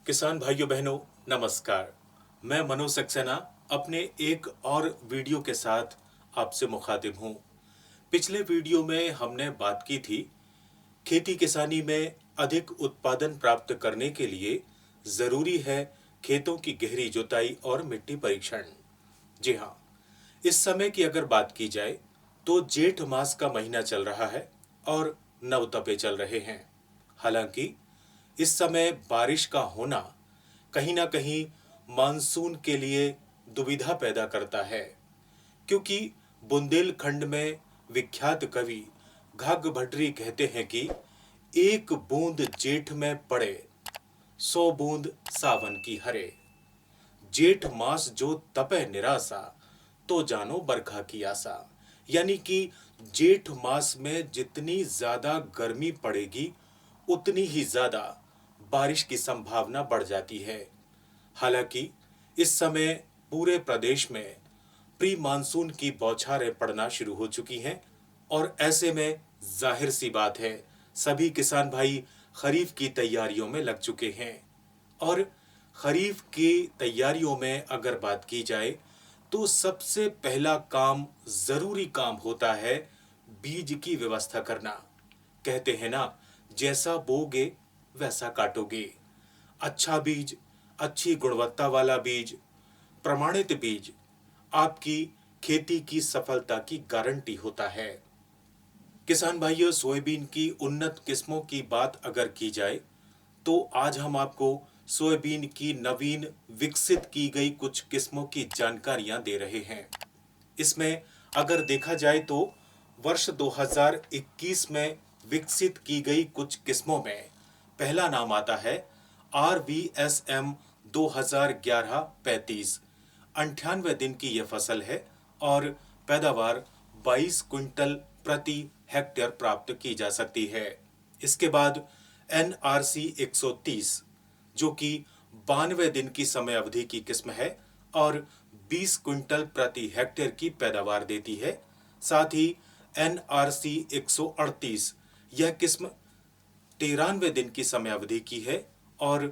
किसान भाइयों बहनों नमस्कार। मैं मनोज सक्सेना अपने एक और वीडियो के साथ आपसे मुखातिब हूँ। पिछले वीडियो में हमने बात की थी खेती किसानी में अधिक उत्पादन प्राप्त करने के लिए जरूरी है खेतों की गहरी जुताई और मिट्टी परीक्षण। जी हाँ, इस समय की अगर बात की जाए तो जेठ मास का महीना चल रहा है और नवतपे चल रहे हैं। हालांकि इस समय बारिश का होना कहीं ना कहीं मानसून के लिए दुविधा पैदा करता है, क्योंकि बुंदेलखंड में विख्यात कवि घाघ भट्टरी कहते हैं कि एक बूंद जेठ में पड़े, 100 बूंद सावन की हरे। जेठ मास जो तपे निरासा, तो जानो बरखा की आशा। यानी कि जेठ मास में जितनी ज्यादा गर्मी पड़ेगी उतनी ही ज्यादा बारिश की संभावना बढ़ जाती है। हालांकि इस समय पूरे प्रदेश में प्री मानसून की बौछारें पड़ना शुरू हो चुकी हैं और ऐसे में जाहिर सी बात है सभी किसान भाई खरीफ की तैयारियों में लग चुके हैं। और खरीफ की तैयारियों में अगर बात की जाए तो सबसे पहला काम, जरूरी काम होता है बीज की व्यवस्था करना। कहते हैं ना, जैसा बोगे वैसा काटोगे। अच्छा बीज, अच्छी गुणवत्ता वाला बीज, प्रमाणित बीज आपकी खेती की सफलता की गारंटी होता है। किसान भाइयों, सोयाबीन की उन्नत किस्मों की बात अगर की जाए तो आज हम आपको सोयाबीन की नवीन विकसित की गई कुछ किस्मों की जानकारियां दे रहे हैं। इसमें अगर देखा जाए तो वर्ष 2021 में विकसित की गई कुछ किस्मों में पहला नाम आता है RVSM 2011-35। 98 दिन की यह फसल है और पैदावार 22 क्विंटल प्रति हेक्टेयर प्राप्त की जा सकती है। इसके बाद NRC 130 जो कि 92 दिन की समय अवधि की किस्म है और 20 क्विंटल प्रति हेक्टेयर की पैदावार देती है। साथ ही NRC 138 यह किस्म 93 दिन की समय अवधि की है और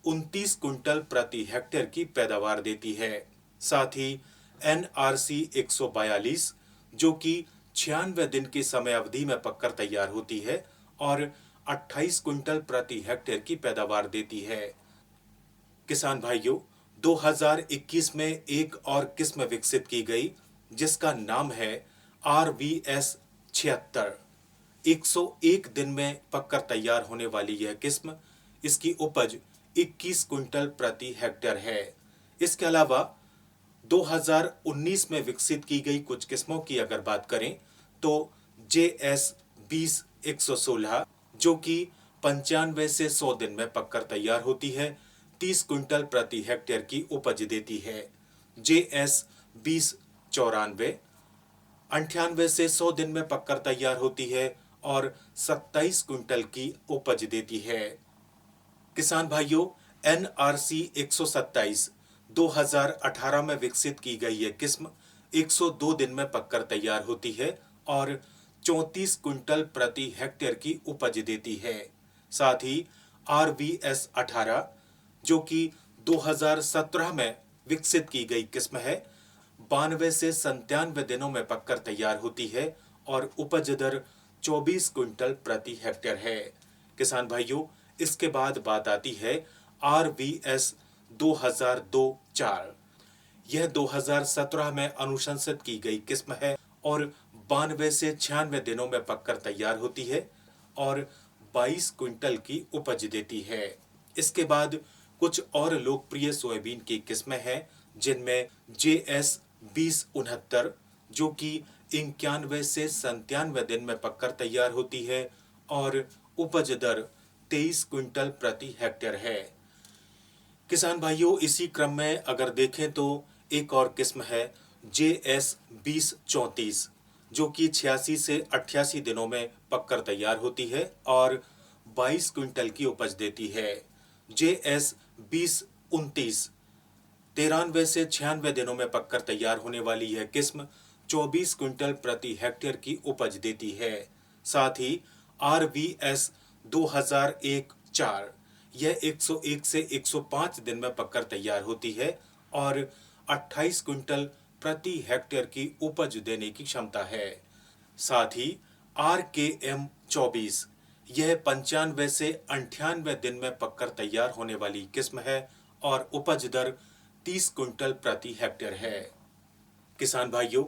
29 क्विंटल प्रति हेक्टेयर की पैदावार देती है। साथ ही NRC 142 जो कि 96 दिन की समय अवधि में पककर तैयार होती है और 28 क्विंटल प्रति हेक्टेयर की पैदावार देती है। किसान भाइयों, 2021 में एक और किस्म विकसित की गई जिसका नाम है RVS 76। 101 दिन में पककर तैयार होने वाली यह किस्म, इसकी उपज 21 क्विंटल प्रति हेक्टेयर है। इसके अलावा 2019 में विकसित की गई कुछ किस्मों की अगर बात करें तो JS 20-116 जो कि 95 से 100 दिन में पककर तैयार होती है, 30 क्विंटल प्रति हेक्टेयर की उपज देती है। JS 20-94 98 से 100 दिन में पककर तैयार होती है और 27 क्विंटल की उपज देती है। किसान भाइयों, NRC 127 2018 में विकसित की गई यह किस्म 102 दिन में पककर तैयार होती है और 34 क्विंटल प्रति हेक्टेयर की उपज देती है। साथ ही RVS 18 जो कि 2017 में विकसित की गई किस्म है, 92 से 97 दिनों में पककर तैयार होती है और उपज दर 24 क्विंटल प्रति हेक्टेयर है। किसान भाइयों, इसके बाद बात आती है RVS 2002-4। यह 2017 में अनुशंसित की गई किस्म है और 92 से 96 दिनों में पककर तैयार होती है और 22 क्विंटल की उपज देती है। इसके बाद कुछ और लोकप्रिय सोयाबीन की किस्में हैं जिनमें JS 2069 जो कि 91 से 97 दिन में पककर तैयार होती है और उपज दर 23 क्विंटल प्रति हेक्टेयर है। किसान भाइयों, इसी क्रम में अगर देखें तो एक और किस्म है JS 2034 जो कि 86 से 88 दिनों में पककर तैयार होती है और 22 क्विंटल की उपज देती है। JS 2029 93 से 96 दिनों में पककर तैयार होने वाली यह किस्म 24 क्विंटल प्रति हेक्टेयर की उपज देती है। साथ ही RVS 2001-4 यह 101 से 105 दिन में पककर तैयार होती है और 28 क्विंटल प्रति हेक्टेयर की उपज देने की क्षमता है। साथ ही RKM 24 यह 95 से 98 दिन में पककर तैयार होने वाली किस्म है और उपज दर 30 क्विंटल प्रति हेक्टेयर है। किसान भाइयों,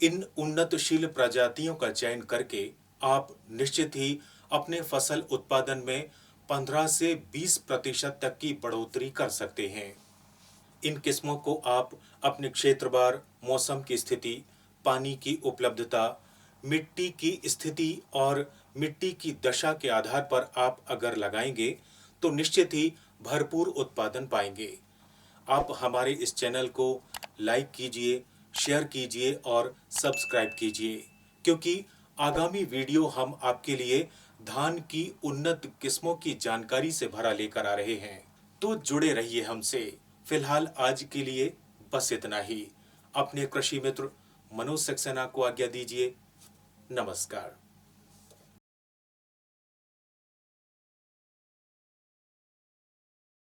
इन उन्नतशील प्रजातियों का चयन करके आप निश्चित ही अपने फसल उत्पादन में 15 से 20% तक की बढ़ोतरी कर सकते हैं। इन किस्मों को आप अपने क्षेत्रवार, मौसम की स्थिति, पानी की उपलब्धता, मिट्टी की स्थिति और मिट्टी की दशा के आधार पर आप अगर लगाएंगे तो निश्चित ही भरपूर उत्पादन पाएंगे। आप हमारे इस चैनल को लाइक कीजिए, शेयर कीजिए और सब्सक्राइब कीजिए, क्योंकि आगामी वीडियो हम आपके लिए धान की उन्नत किस्मों की जानकारी से भरा लेकर आ रहे हैं। तो जुड़े रहिए हमसे। फिलहाल आज के लिए बस इतना ही। अपने कृषि मित्र मनोज सक्सेना को आज्ञा दीजिए। नमस्कार।